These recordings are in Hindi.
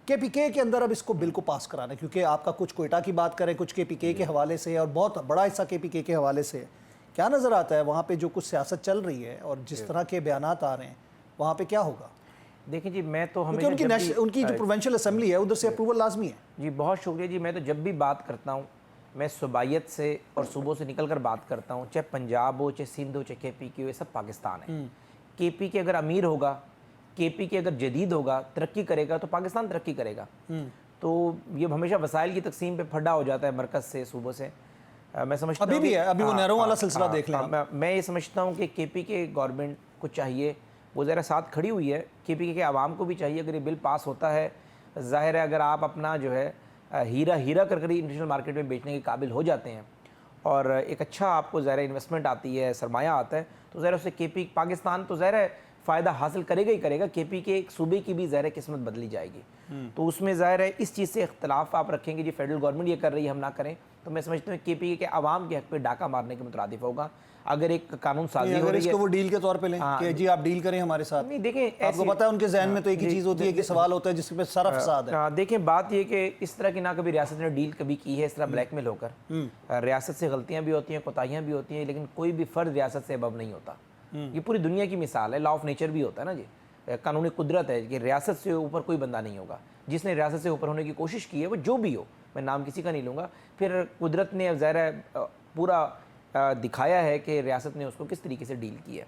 केपीके के अंदर अब इसको बिल को पास कराना है, क्योंकि आपका कुछ कोयटा की बात करें, कुछ केपीके के हवाले से और बहुत बड़ा हिस्सा केपीके के हवाले से है। क्या नज़र आता है वहाँ पे जो कुछ सियासत चल रही है और जिस तरह के बयानात आ रहे हैं वहाँ पे क्या होगा? देखिए जी, मैं तो क्योंकि उनकी जो प्रोविंशियल असेंबली है उधर से अप्रूवल लाजमी है। जी बहुत शुक्रिया जी। मैं तो जब भी बात करता हूँ मैं सूबाइयत से और सूबों से निकल कर बात करता हूँ, चाहे पंजाब हो, चाहे सिंध हो, चाहे केपीके हो, ये सब पाकिस्तान है। केपीके अगर अमीर होगा, केपीके अगर जदीद होगा, तरक्की करेगा तो पाकिस्तान तरक्की करेगा। तो ये हमेशा वसाइल की तकसीम पे फड्डा हो जाता है मरकज़ से, सूबों से। मैं समझता हूँ अभी भी है, अभी वो नहरों वाला सिलसिला देख लें। मैं ये समझता हूँ कि केपीके गवर्नमेंट को चाहिए, वो ज़रा साथ खड़ी हुई है, केपीके के आवाम को भी चाहिए। अगर ये बिल पास होता है, ज़ाहिर है अगर आप अपना जो है हीरा कर इंटरनेशनल मार्केट में बेचने के काबिल हो जाते हैं और एक अच्छा आपको ज़ाहिर इन्वेस्टमेंट आती है, सरमाया आता है, तो ज़ाहिर उससे पाकिस्तान तो ज़ाहिर है फ़ायदा हासिल करेगा ही करेगा। केपी के एक सूबे की भी ज़ाहिर किस्मत बदली जाएगी। तो उसमें ज़ाहिर है इस चीज़ से इख्तलाफ आप रखेंगे जी, फेडरल गवर्नमेंट ये कर रही है हम ना करें, तो मैं समझता हूँ केपी के आवाम के हक पे डाका मारने के मुतरादिफ होगा। अगर एक कानून साजी हो रही है, इसको वो डील के तौर पे लें कि जी आप डील करें हमारे साथ। नहीं देखें, आपको पता है उनके जहन में तो एक ही चीज़ होती है कि सवाल होता है जिसके पे सारा फसाद है। देखें बात ये कि इस तरह की ना कभी रियासत ने डील कभी की है इस तरह ब्लैकमेल होकर। रियासत से गलतियाँ भी होती हैं, कोताहियाँ भी होती हैं, लेकिन कोई भी फ़र्द रियासत से अबव नहीं होता। ये पूरी दुनिया की मिसाल है, लॉ ऑफ नेचर भी होता है ना जी, कानूनी कुदरत है कि रियासत से ऊपर कोई बंदा नहीं होगा। जिसने रियासत से ऊपर होने की कोशिश की है वो जो भी हो, मैं नाम किसी का नहीं लूँगा, फिर कुदरत ने ज़ाहिर पूरा दिखाया है कि रियासत ने उसको किस तरीके से डील की है।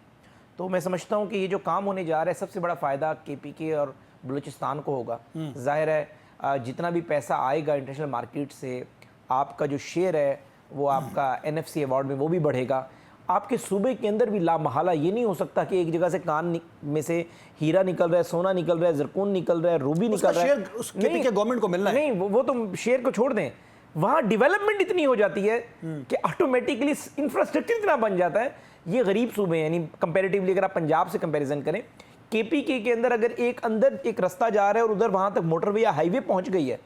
तो मैं समझता हूँ कि ये जो काम होने जा रहा है सबसे बड़ा फ़ायदा केपीके और बलूचिस्तान को होगा। ज़ाहिर है जितना भी पैसा आएगा इंटरनेशनल मार्केट से, आपका जो शेयर है वो आपका NFC अवार्ड में वो भी बढ़ेगा। आपके सूबे के अंदर भी लामहला ये नहीं हो सकता कि एक जगह से कान में से हीरा निकल रहा है, सोना निकल रहा है, जरकून निकल रहा है, रूबी निकल रहा है, नहीं गवर्नमेंट को मिलना है। नहीं, वो तो शेयर को छोड़ दें, वहाँ डेवलपमेंट इतनी हो जाती है कि ऑटोमेटिकली इंफ्रास्ट्रक्चर इतना बन जाता है। ये गरीब सूबे हैं, यानी कंपैरेटिवली अगर आप पंजाब से कंपैरिजन करें, केपीके के अंदर अगर अंदर एक रास्ता जा रहा है और उधर वहाँ तक मोटरवे या हाईवे पहुँच गई है,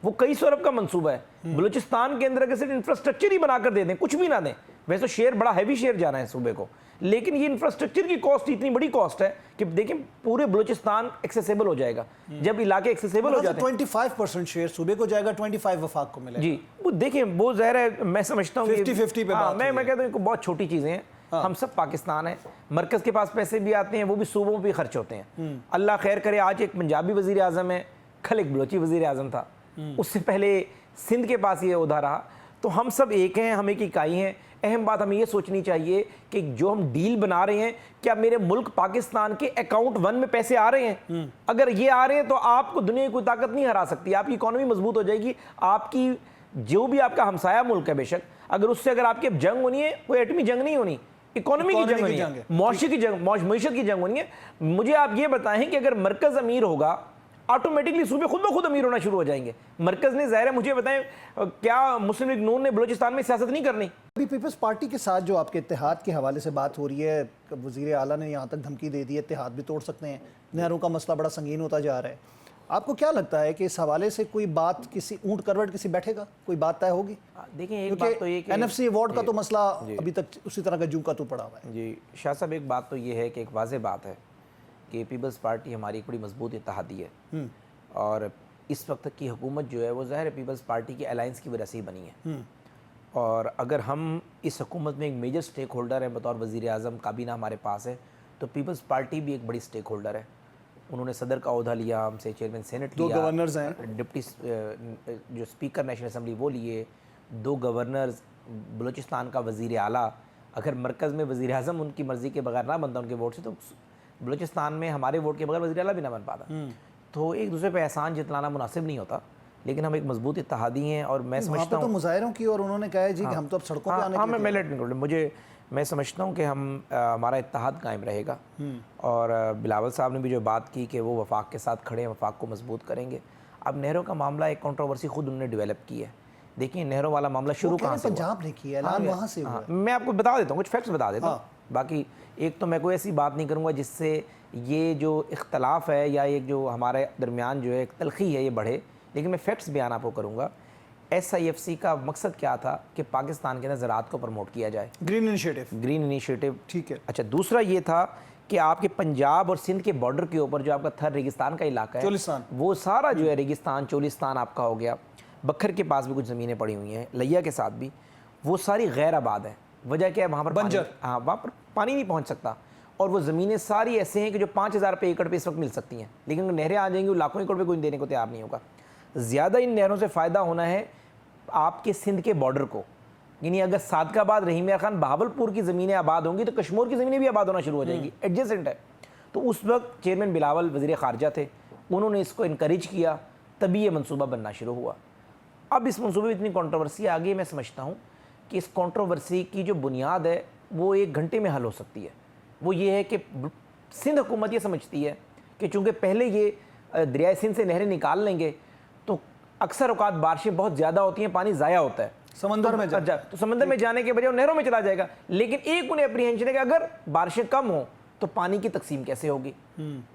वो कई सौ अरब का मंसूबा है। बलूचिस्तान के अंदर अगर सिर्फ इंफ्रास्ट्रक्चर ही बनाकर दे दें, कुछ भी ना दें, वैसे तो शेयर बड़ा हैवी शेयर जाना है सूबे को, लेकिन ये इंफ्रास्ट्रक्चर की कॉस्ट इतनी बड़ी कॉस्ट है कि देखिए पूरे बलूचिस्तान एक्सेसिबल हो जाएगा। जब इलाके एक्सेसिबल हो जाते हैं 25% शेयर सूबे को जाएगा, 25 वफाक को मिलेगा। जी, वो देखिए वो ज़ाहिर है, मैं समझता हूँ 50-50 पे बात मैं कहता हूँ बहुत छोटी चीज़ें हैं। हम सब पाकिस्तान है, मरकज़ के पास पैसे भी आते हैं, वो भी सूबों पे खर्च होते हैं। अल्लाह खैर करे, आज एक पंजाबी वज़ीर आज़म है, कल एक बलोची वज़ीर आज़म था, उससे पहले सिंध के पास ये उदा रहा। तो हम सब एक हैं, हम एक इकाई हैं। अहम बात हमें ये सोचनी चाहिए कि जो हम डील बना रहे हैं, क्या मेरे मुल्क पाकिस्तान के अकाउंट 1 में पैसे आ रहे हैं? अगर ये आ रहे हैं तो आपको दुनिया की कोई ताकत नहीं हरा सकती, आपकी इकोनॉमी मजबूत हो जाएगी। आपकी जो भी आपका हमसाया मुल्क है बेशक, अगर उससे अगर आपकी जंग होनी है, कोई एटमी जंग नहीं होनी, इकोनॉमी की जंग होनी है, मौशी की जंग, मईशत की जंग होनी है। मुझे आप ये बताएं कि अगर मरकज़ अमीर होगा, ऑटोमेटिकली सूबे खुद ब खुद अमीर होना शुरू हो जाएंगे। मरकज़ ने ज़ाहिर है, मुझे बताएं क्या मुस्लिम लीग नून ने बलूचिस्तान में सियासत नहीं करनी? अभी पीपल्स पार्टी के साथ जो आपके इत्तेहाद के हवाले से बात हो रही है, वज़ीर आला ने यहाँ तक धमकी दे दी है, इत्तेहाद भी तोड़ सकते हैं, नहरों का मसला बड़ा संगीन होता जा रहा है। आपको क्या लगता है कि इस हवाले से कोई बात, किसी ऊंट करवट किसी बैठेगा, कोई बात तय होगी? देखिए एक बात तो ये कि NFC अवार्ड का तो मसला अभी तक उसी तरह का जूं का तू पड़ा हुआ है। जी शाह साहब, एक बात तो ये है कि एक वाज़ेह बात है कि पीपल्स पार्टी हमारी एक बड़ी मजबूत इत्तेहादी है और इस वक्त की हुकूमत जो है वो ज़ाहिर है पीपल्स पार्टी की अलायंस की वजह से ही बनी है। और अगर हम इस हुकूमत में एक मेजर स्टेक होल्डर है, बतौर वज़ीर आज़म काबीना हमारे पास है, तो पीपल्स पार्टी भी एक बड़ी स्टेक होल्डर है। उन्होंने सदर का ओहदा लिया, हमसे चेयरमैन सेनेट लिया, 2 गवर्नर्स हैं, डिप्टी जो स्पीकर नेशनल असम्बली वो लिए, 2 गवर्नर्स, बलूचिस्तान का वज़ीर आला। अगर मरकज़ में वज़ीर आज़म उनकी मर्ज़ी के बगैर ना बनता उनके वोट से, तो बलूचिस्तान में हमारे वोट के बगैर वज़ीर आला भी ना बन पाता। तो एक दूसरे पे एहसान जतलाना मुनासिब नहीं होता, लेकिन हम एक मजबूत इत्तेहादी हैं। और मैं समझता हूँ तो मुजाहिरों की, और उन्होंने कहा है जी कि हम तो अब सड़कों पे आने के मैं समझता हूँ कि हमारा इत्तेहाद कायम रहेगा। और बिलावल साहब ने भी जो बात की कि वो वफाक के साथ खड़े हैं, वफाक को मजबूत करेंगे। अब नहरों का मामला एक कंट्रोवर्सी खुद उन्होंने डेवलप की है। देखिए नहरों वाला मामला शुरू कहाँ से? पंजाब ने किया, ऐलान वहाँ से हुआ। मैं आपको बता देता हूँ, कुछ फैक्ट्स बता देता हूँ। बाकी एक तो मैं कोई ऐसी बात नहीं करूँगा जिससे ये जो इख्तलाफ है या एक जो हमारे दरमियान जो है एक तलखी है ये बढ़े, लेकिन मैं फैक्ट्स बयान आपको करूँगा। SIFC का मकसद क्या था कि पाकिस्तान के अंदर ज़राअत को प्रमोट किया जाए, ग्रीन इनिशिएटिव। ग्रीन इनिशिएटिव, ठीक है। अच्छा, दूसरा ये था कि आपके पंजाब और सिंध के बॉर्डर के ऊपर जो आपका थर रेगिस्तान का इलाका है, चोलिस्तान, वो सारा जो है रेगिस्तान चोलिस्तान आपका हो गया। बखर के पास भी कुछ ज़मीनें पड़ी हुई हैं, लिया के साथ भी, वो सारी गैर आबाद है। वजह क्या है? वहाँ पर बंजर, हाँ, वहाँ पर पानी नहीं पहुँच सकता। और वो ज़मीनें सारी ऐसे हैं कि जो 5,000 रुपये एकड़ पे इस वक्त मिल सकती हैं, लेकिन अगर नहरें आ जाएंगी वो लाखों एकड़ पे कोई देने को तैयार नहीं होगा। ज़्यादा इन नहरों से फ़ायदा होना है आपके सिंध के बॉर्डर को, यानी अगर सादकाबाद, रहीम यार खान, बहावलपुर की ज़मीनें आबाद होंगी तो कश्मीर की ज़मीनें भी आबाद होना शुरू हो जाएंगी, एडजेसेंट है। तो उस वक्त चेयरमैन बिलावल वज़ीर ख़ारजा थे, उन्होंने इसको इनकरेज किया, तभी ये मनसूबा बनना शुरू हुआ। अब इस मनसूबे में इतनी कंट्रोवर्सी आ गई, मैं समझता हूँ कि इस कंट्रोवर्सी की जो बुनियाद है वो 1 घंटे में हल हो सकती है। वो ये है कि सिंध हुकूमत ये समझती है कि चूँकि पहले ये दरियाए सिंध से नहरें निकाल लेंगे तो अक्सर औकात बारिशें बहुत ज़्यादा होती हैं, पानी ज़ाया होता है समंदर में तो समंदर में जाने के बजाय नहरों में चला जाएगा। लेकिन एक उन्हें अप्रीहेंशन है कि अगर बारिशें कम हो तो पानी की तकसीम कैसे होगी।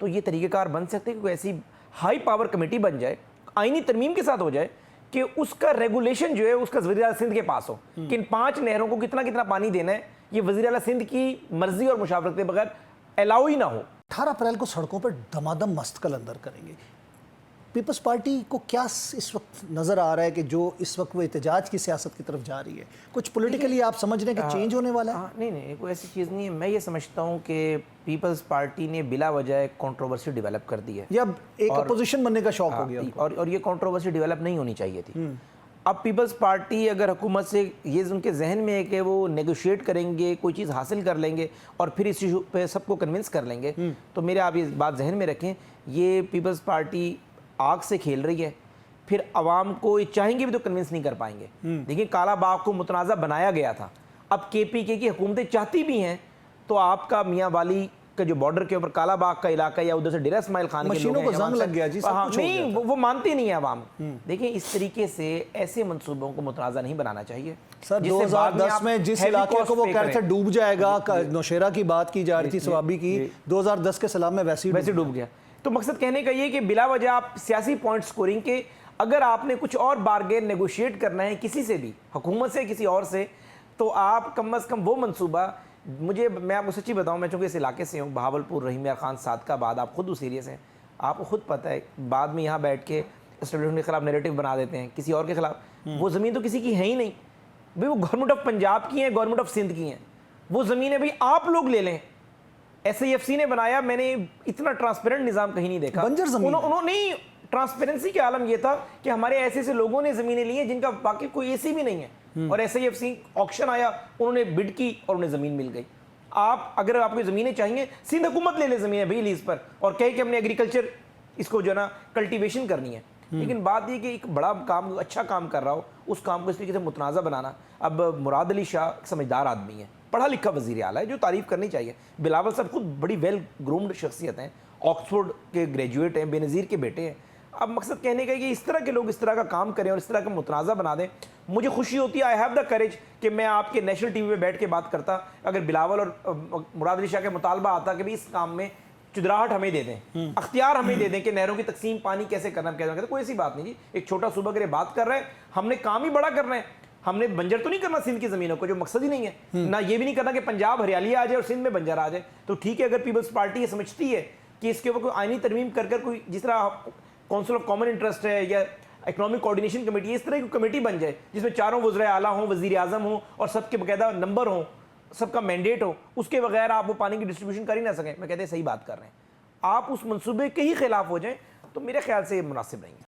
तो ये तरीक़ेकार बन सकते हैं कि कोई ऐसी हाई पावर कमेटी बन जाए, आईनी तरमीम के साथ हो जाए, कि उसका रेगुलेशन जो है उसका वज़ीर आला सिंध के पास हो कि इन 5 नहरों को कितना कितना पानी देना है, ये वज़ीर आला सिंध की मर्जी और मुशावरत के बगैर अलाउ ही ना हो। 18 अप्रैल को सड़कों पर धमाधम मस्तकल अंदर करेंगे। पीपल्स पार्टी को क्या इस वक्त नज़र आ रहा है कि जो इस वक्त वो एहतजाज की सियासत की तरफ जा रही है, कुछ पॉलिटिकली आप समझ रहे हैं कि चेंज होने वाला है? नहीं, कोई ऐसी चीज़ नहीं है। मैं ये समझता हूँ कि पीपल्स पार्टी ने बिला वजह कंट्रोवर्सी डेवलप कर दी है, या एक अपोजिशन बनने का शौक हो गया उनको? और ये कंट्रोवर्सी डेवलप नहीं होनी चाहिए थी। अब पीपल्स पार्टी अगर हुकूमत से ये उनके जहन में है कि वो नेगोशिएट करेंगे, कोई चीज़ हासिल कर लेंगे और फिर इस इशू पे सबको कन्विंस कर लेंगे, तो मेरे आप ये बात जहन में रखें, ये पीपल्स पार्टी आग से खेल रही है। फिर आवाम को ये चाहेंगे भी तो कन्विंस नहीं कर पाएंगे। देखिए, काला बाग को मुतनाज़ा बनाया गया था, अब KPK की हुकूमतें चाहती भी हैं तो आपका मियाँ वाली का जो बॉर्डर के ऊपर काला बाग का इलाका या उधर से डेरा इस्माइल खान के मशीनों को जंग लग गया जी, सब कुछ हो गया नहीं, था। वो मानते नहीं है आवाम। देखिए, इस तरीके से ऐसे मंसूबों को मुतनाज़ा नहीं बनाना चाहिए। सर, जिससे बाद 2010 में जिस heavy इलाके cost को वो pay कह रहे थे करें। डूब जाएगा, नौशेरा की बात की जा रही थी, सवाबी की, 2010 के सलाम में वैसे डूब गया। तो मकसद कहने का ये कि बिला वजह आप सियासी पॉइंट स्कोरिंग के, अगर आपने कुछ और बारगेन नेगोशिएट करना है किसी से भी, हुकूमत से, किसी और से, तो आप कम अज़ कम वो मंसूबा, मैं आपको सच्ची बताऊं, मैं चूँकि इस इलाके से हूँ, बहावलपुर, रहीम यार खान, सादकाबाद, आप खुद उस एरिया से हैं, आपको खुद पता है, बाद में यहाँ बैठ के एस्टेब्लिशमेंट के खिलाफ नैरेटिव बना देते हैं किसी और के खिलाफ। वो ज़मीन तो किसी की है ही नहीं भाई, वो गवर्नमेंट ऑफ पंजाब की है, गवर्नमेंट ऑफ सिंध की हैं वो ज़मीनें, भाई आप लोग ले लें। SIFC ने बनाया, मैंने इतना ट्रांसपेरेंट निज़ाम कहीं नहीं देखा। बंजर ज़मीन उन्होंने ट्रांसपेरेंसी के आलम ये था कि हमारे ऐसे ऐसे लोगों ने ज़मीनें ली हैं जिनका बाकी कोई AC भी नहीं है, और SIFC ऑक्शन आया, उन्होंने बिड की और उन्हें ज़मीन मिल गई। आप अगर आपको ज़मीनें चाहिए, सिंध हुकूमत ले ले ज़मीनें भाई लीज पर, और कहे कि हमने एग्रीकल्चर इसको जो है ना कल्टीवेशन करनी है। लेकिन बात ये कि एक बड़ा काम, अच्छा काम कर रहा हो, उस काम को इस तरीके से मुतनाज़ा बनाना। अब मुराद अली शाह समझदार आदमी है, पढ़ा लिखा वज़ीर आला है, जो तारीफ़ करनी चाहिए। बिलावल साहब खुद बड़ी वेल ग्रूम्ड शख्सियत हैं, ऑक्सफोर्ड के ग्रेजुएट हैं, बेनज़ीर के बेटे हैं। अब मकसद कहने का है कि इस तरह के लोग इस तरह का काम करें और इस तरह का मुतनाज़ा बना दें। मुझे खुशी होती है, आई हैव द करेज कि मैं आपके नेशनल TV पे बैठ के बात करता अगर बिलावल और मुराद अली शाह के मुतालबा आता कि भाई इस काम में चुदराहट हमें दे दें, अख्तियार हमें दे दें कि नहरों की तकसीम, पानी कैसे करना, कैसे करना। कोई ऐसी बात नहीं जी, एक छोटा सूबा अगर बात कर रहे हैं, हमने काम ही बड़ा करना है। हमने बंजर तो नहीं करना सिंध की ज़मीनों को, जो मकसद ही नहीं है ना, ये भी नहीं करना कि पंजाब हरियाली आ जाए और सिंध में बंजर आ जाए। तो ठीक है, अगर पीपल्स पार्टी ये समझती है कि इसके ऊपर कोई आईनी तरमीम कर कोई, जिस तरह काउंसिल ऑफ कॉमन इंटरेस्ट है या इकोनॉमिक कोऑर्डिनेशन कमेटी, इस तरह की कमेटी बन जाए जिसमें चारों वज़ीर आला हों, वज़ीर आज़म हों और सबके बाकायदा नंबर हों, सबका मैंडेट हो, उसके बगैर आप वो पानी की डिस्ट्रीब्यूशन कर ही ना सकें, मैं कहते हैं सही बात कर रहे हैं। आप उस मंसूबे के ही खिलाफ हो जाएं तो मेरे ख्याल से ये मुनासिब नहीं है।